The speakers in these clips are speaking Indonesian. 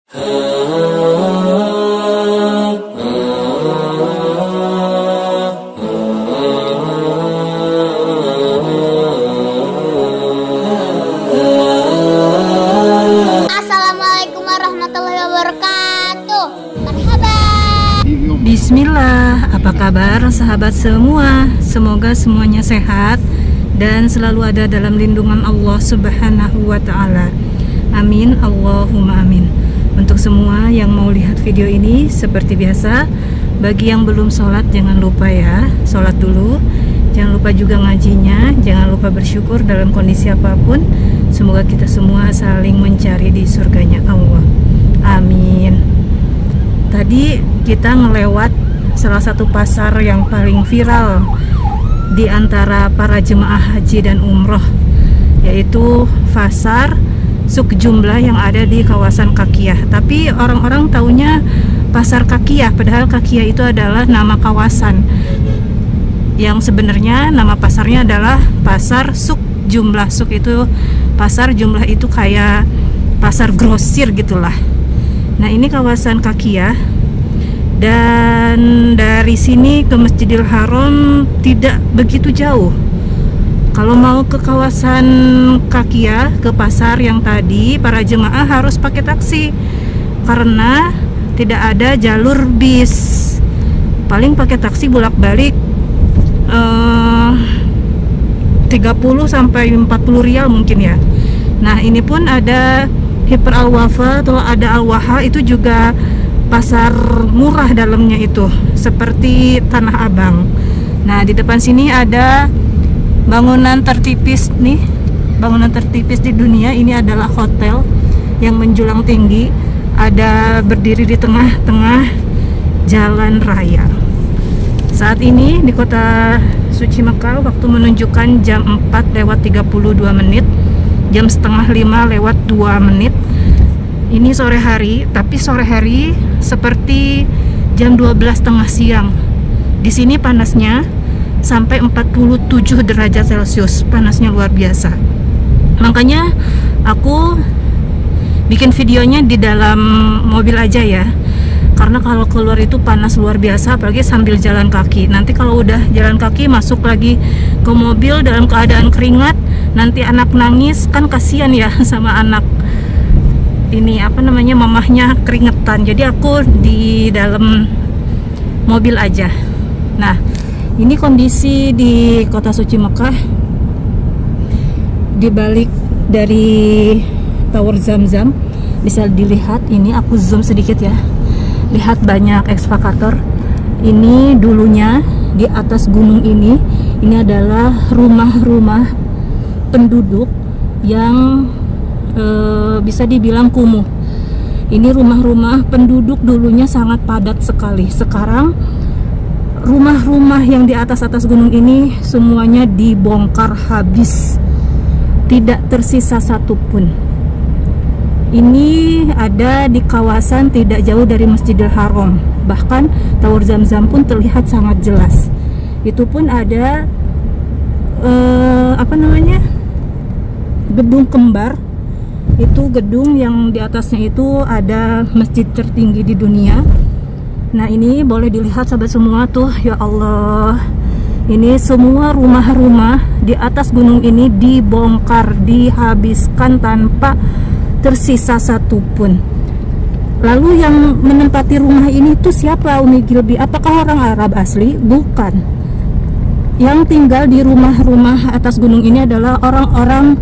Assalamualaikum warahmatullahi wabarakatuh. Marhaban. Bismillah, apa kabar sahabat semua? Semoga semuanya sehat dan selalu ada dalam lindungan Allah Subhanahu wa Ta'ala. Amin, Allahumma amin. Untuk semua yang mau lihat video ini, seperti biasa, bagi yang belum sholat jangan lupa ya, sholat dulu. Jangan lupa juga ngajinya, jangan lupa bersyukur dalam kondisi apapun. Semoga kita semua saling mencari di surganya Allah. Amin. Tadi kita ngelewat salah satu pasar yang paling viral di antara para jemaah haji dan umroh, yaitu pasar Suk Jumlah yang ada di kawasan Kakiyah. Tapi orang-orang taunya pasar Kakiyah, padahal Kakiyah itu adalah nama kawasan. Yang sebenarnya nama pasarnya adalah pasar Suk Jumlah. Suk itu pasar, Jumlah itu kayak pasar grosir gitulah. Nah, ini kawasan Kakiyah. Dan dari sini ke Masjidil Haram tidak begitu jauh. Kalau mau ke kawasan Kakiyah, ke pasar yang tadi, para jemaah harus pakai taksi karena tidak ada jalur bis. Paling pakai taksi bolak-balik 30 sampai 40 rial mungkin ya. Nah, ini pun ada Hiper Al-Wafa atau ada Al-Waha, itu juga pasar murah dalamnya itu, seperti Tanah Abang. Nah, di depan sini ada bangunan tertipis nih, bangunan tertipis di dunia. Ini adalah hotel yang menjulang tinggi, ada berdiri di tengah-tengah jalan raya. Saat ini di kota suci Mekah waktu menunjukkan jam 4:32, jam setengah 5:02. Ini sore hari, tapi sore hari seperti jam 12:30 siang. Di sini panasnya sampai 47 derajat Celcius, panasnya luar biasa. Makanya aku bikin videonya di dalam mobil aja ya, karena kalau keluar itu panas luar biasa, apalagi sambil jalan kaki. Nanti kalau udah jalan kaki masuk lagi ke mobil dalam keadaan keringat, nanti anak nangis, kan kasihan ya sama anak ini, apa namanya, mamahnya keringetan. Jadi aku di dalam mobil aja. Nah, ini kondisi di kota suci Mekah. Di balik dari Tower Zamzam bisa dilihat, ini aku zoom sedikit ya. Lihat banyak ekskavator. Ini dulunya di atas gunung ini adalah rumah-rumah penduduk yang bisa dibilang kumuh. Ini rumah-rumah penduduk dulunya sangat padat sekali. Sekarang rumah-rumah yang di atas-atas gunung ini semuanya dibongkar habis, tidak tersisa satupun. Ini ada di kawasan tidak jauh dari Masjidil Haram. Bahkan Tower Zamzam pun terlihat sangat jelas. Itu pun ada apa namanya, gedung kembar. Itu gedung yang di atasnya itu ada masjid tertinggi di dunia. Nah, ini boleh dilihat sahabat semua tuh, ya Allah. Ini semua rumah-rumah di atas gunung ini dibongkar, dihabiskan tanpa tersisa satupun. Lalu yang menempati rumah ini tuh siapa, Umi Gilbi? Apakah orang Arab asli? Bukan. Yang tinggal di rumah-rumah atas gunung ini adalah orang-orang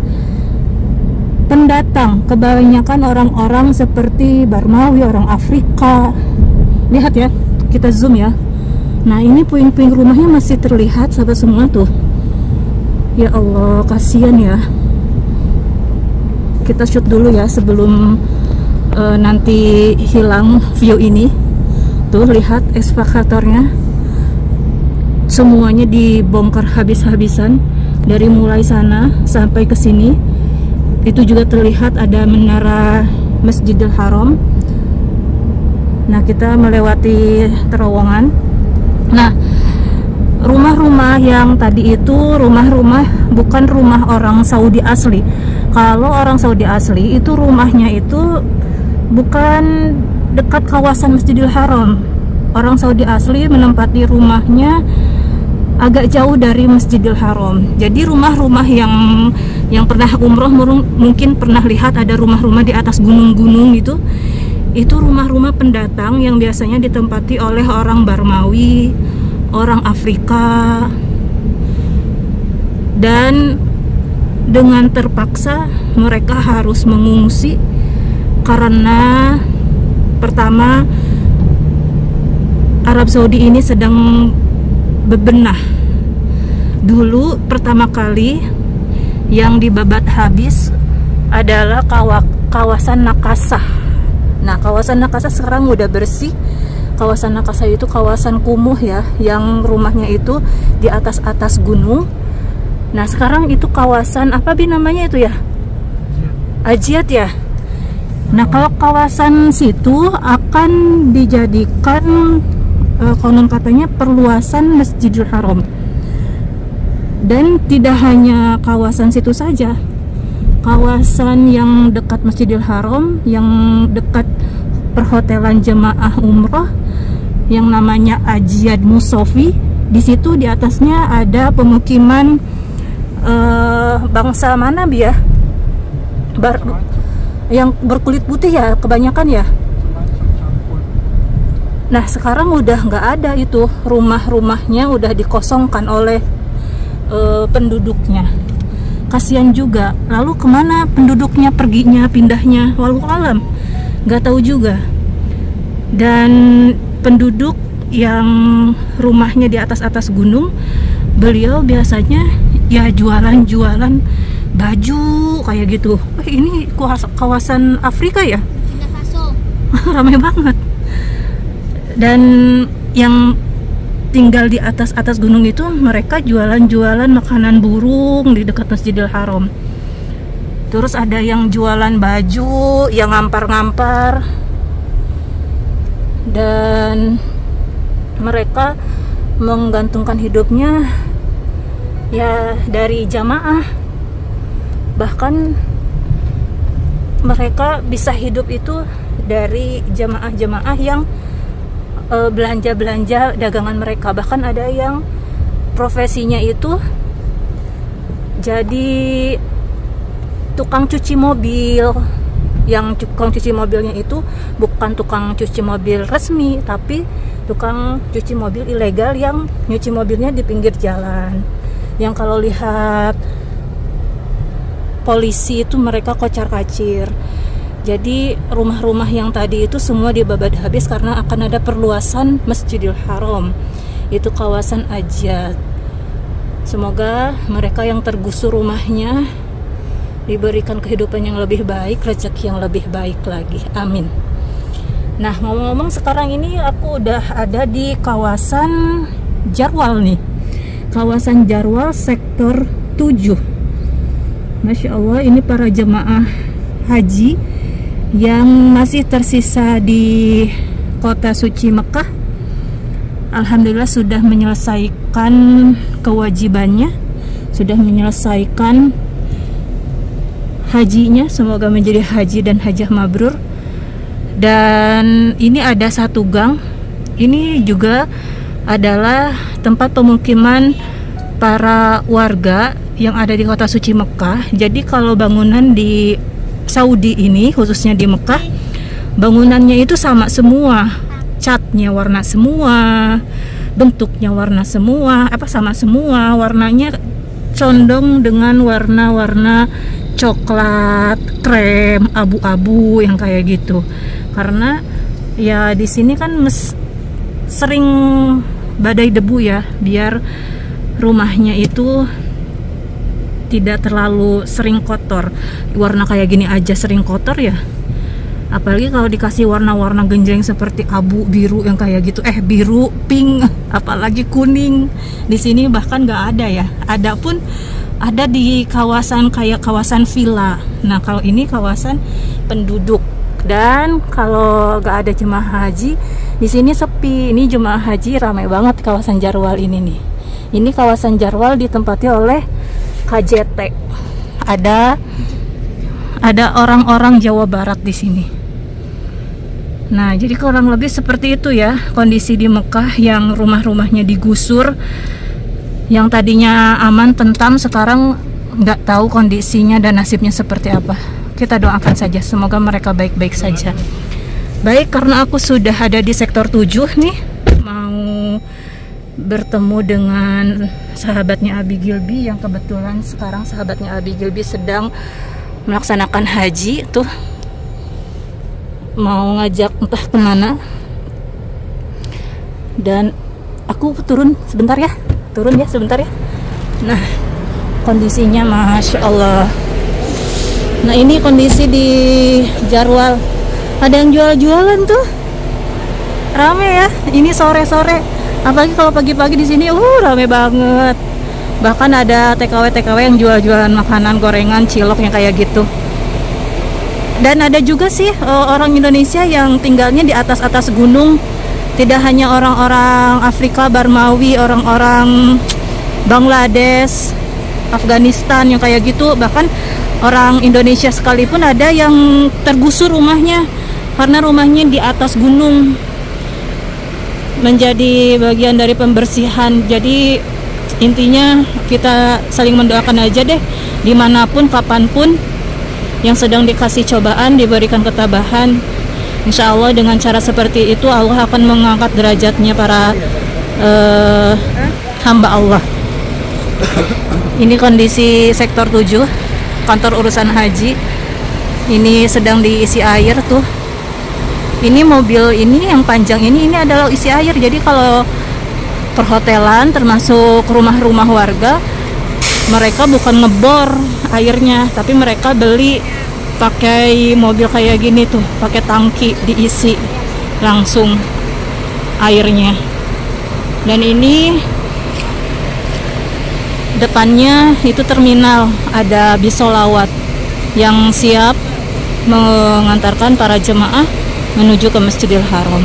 pendatang, kebanyakan orang-orang seperti Barmawi, orang Afrika. Lihat ya, kita zoom ya. Nah, ini puing-puing rumahnya masih terlihat sahabat semua tuh. Ya Allah, kasihan ya. Kita shoot dulu ya sebelum nanti hilang view ini. Tuh, lihat ekskavatornya. Semuanya dibongkar habis-habisan dari mulai sana sampai ke sini. Itu juga terlihat ada menara Masjidil Haram. Nah, kita melewati terowongan. Nah, rumah-rumah yang tadi itu rumah-rumah bukan rumah orang Saudi asli. Kalau orang Saudi asli itu rumahnya itu bukan dekat kawasan Masjidil Haram. Orang Saudi asli menempati rumahnya agak jauh dari Masjidil Haram. Jadi rumah-rumah yang pernah umroh mungkin pernah lihat ada rumah-rumah di atas gunung-gunung itu rumah-rumah pendatang yang biasanya ditempati oleh orang Barmawi, orang Afrika, dan dengan terpaksa mereka harus mengungsi karena pertama Arab Saudi ini sedang bebenah. Dulu pertama kali yang dibabat habis adalah kawasan Nakasah. Nah, kawasan Nakasah sekarang udah bersih. Kawasan Nakasah itu kawasan kumuh ya, yang rumahnya itu di atas gunung. Nah, sekarang itu kawasan apa namanya itu ya? Ajiat ya. Nah, kalau kawasan situ akan dijadikan konon katanya perluasan Masjidil Haram. Dan tidak hanya kawasan situ saja, kawasan yang dekat Masjidil Haram, yang dekat perhotelan jemaah umroh yang namanya Ajiad Musofi, di situ di atasnya ada pemukiman bangsa mana ya? Yang berkulit putih ya kebanyakan ya. Nah, sekarang udah nggak ada itu, rumah-rumahnya udah dikosongkan oleh penduduknya. Kasihan juga. Lalu kemana penduduknya perginya, pindahnya? Wallahu alam, nggak tahu juga. Dan penduduk yang rumahnya di atas gunung, beliau biasanya ya jualan baju kayak gitu. Ini kawasan Afrika ya? Burkina Faso. Ramai banget. Dan yang tinggal di atas gunung itu mereka jualan makanan burung di dekat Masjidil Haram. Terus ada yang jualan baju, yang ngampar-ngampar. Dan mereka menggantungkan hidupnya ya dari jamaah. Bahkan mereka bisa hidup itu dari jamaah-jamaah yang belanja dagangan mereka. Bahkan ada yang profesinya itu jadi tukang cuci mobil. Yang tukang cuci mobilnya itu bukan tukang cuci mobil resmi, tapi tukang cuci mobil ilegal yang nyuci mobilnya di pinggir jalan. Yang kalau lihat polisi itu mereka kocar-kacir. Jadi rumah-rumah yang tadi itu semua dibabat habis karena akan ada perluasan Masjidil Haram. Itu kawasan Ajiat. Semoga mereka yang tergusur rumahnya diberikan kehidupan yang lebih baik, rezeki yang lebih baik lagi. Amin. Nah, ngomong-ngomong sekarang ini aku udah ada di kawasan Jarwal nih. Kawasan Jarwal sektor 7. Masya Allah, ini para jemaah haji yang masih tersisa di kota suci Mekah. Alhamdulillah sudah menyelesaikan kewajibannya, sudah menyelesaikan hajinya. Semoga menjadi haji dan hajah mabrur. Dan ini ada satu gang, ini juga adalah tempat pemukiman para warga yang ada di kota suci Mekah. Jadi kalau bangunan di Saudi ini, khususnya di Mekah, bangunannya itu sama semua, catnya warna semua, bentuknya warna semua, sama semua, warnanya condong dengan warna-warna coklat, krem, abu-abu yang kayak gitu. Karena ya di sini kan sering badai debu ya, biar rumahnya itu tidak terlalu sering kotor. Warna kayak gini aja sering kotor ya, apalagi kalau dikasih warna-warna genjreng seperti abu, biru yang kayak gitu, biru, pink, apalagi kuning. Di sini bahkan nggak ada ya. Ada pun ada di kawasan kayak kawasan villa. Nah, kalau ini kawasan penduduk. Dan kalau nggak ada jemaah haji di sini sepi. Ini jemaah haji ramai banget kawasan Jarwal ini nih. Ini kawasan Jarwal ditempati oleh KJT. Ada orang-orang Jawa Barat di sini. Nah, jadi kurang lebih seperti itu ya kondisi di Mekah, yang rumah-rumahnya digusur, yang tadinya aman tentram sekarang nggak tahu kondisinya dan nasibnya seperti apa. Kita doakan saja semoga mereka baik-baik saja. Baik, karena aku sudah ada di sektor 7 nih, mau bertemu dengan sahabatnya Abi Gilby, yang kebetulan sekarang sahabatnya Abi Gilby sedang melaksanakan haji tuh, mau ngajak entah kemana. Dan aku turun sebentar ya, nah kondisinya Masya Allah. Nah ini kondisi di Jarwal, ada yang jual-jualan tuh, rame ya. Ini sore-sore, apalagi kalau pagi-pagi di sini rame banget. Bahkan ada TKW yang jual-jualan makanan, gorengan, cilok yang kayak gitu. Dan ada juga sih orang Indonesia yang tinggalnya di atas gunung. Tidak hanya orang-orang Afrika, Barmawi, orang-orang Bangladesh, Afghanistan yang kayak gitu. Bahkan orang Indonesia sekalipun ada yang tergusur rumahnya karena rumahnya di atas gunung, menjadi bagian dari pembersihan. Jadi intinya kita saling mendoakan aja deh, dimanapun, kapanpun, yang sedang dikasih cobaan diberikan ketabahan. Insya Allah dengan cara seperti itu Allah akan mengangkat derajatnya para hamba Allah. Ini kondisi sektor 7, kantor urusan haji. Ini sedang diisi air tuh. Ini mobil ini yang panjang ini adalah isi air. Jadi kalau perhotelan termasuk rumah-rumah warga, mereka bukan ngebor airnya, tapi mereka beli pakai mobil kayak gini tuh, pakai tangki, diisi langsung airnya. Dan ini depannya itu terminal, ada bis sholawat yang siap mengantarkan para jemaah menuju ke Masjidil Haram.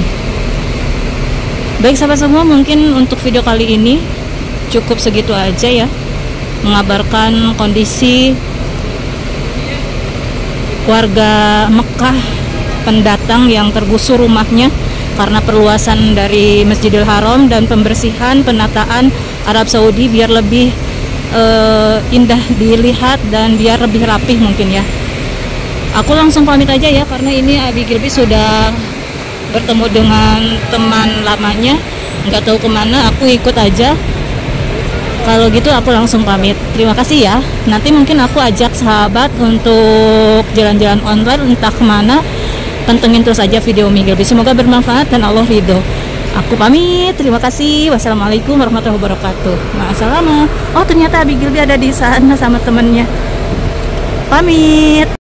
Baik sahabat semua, mungkin untuk video kali ini cukup segitu aja ya, mengabarkan kondisi warga Mekah pendatang yang tergusur rumahnya karena perluasan dari Masjidil Haram dan pembersihan, penataan Arab Saudi biar lebih indah dilihat dan biar lebih rapih mungkin ya. Aku langsung pamit aja ya, karena ini Abi Gilby sudah bertemu dengan teman lamanya, nggak tahu kemana, aku ikut aja. Kalau gitu aku langsung pamit. Terima kasih ya. Nanti mungkin aku ajak sahabat untuk jalan-jalan online entah kemana. Pantengin terus aja video Umi Gilby. Semoga bermanfaat dan Allah ridho. Aku pamit. Terima kasih. Wassalamualaikum warahmatullahi wabarakatuh. Ma'assalamah. Oh ternyata Abi Gilby ada di sana sama temennya. Pamit.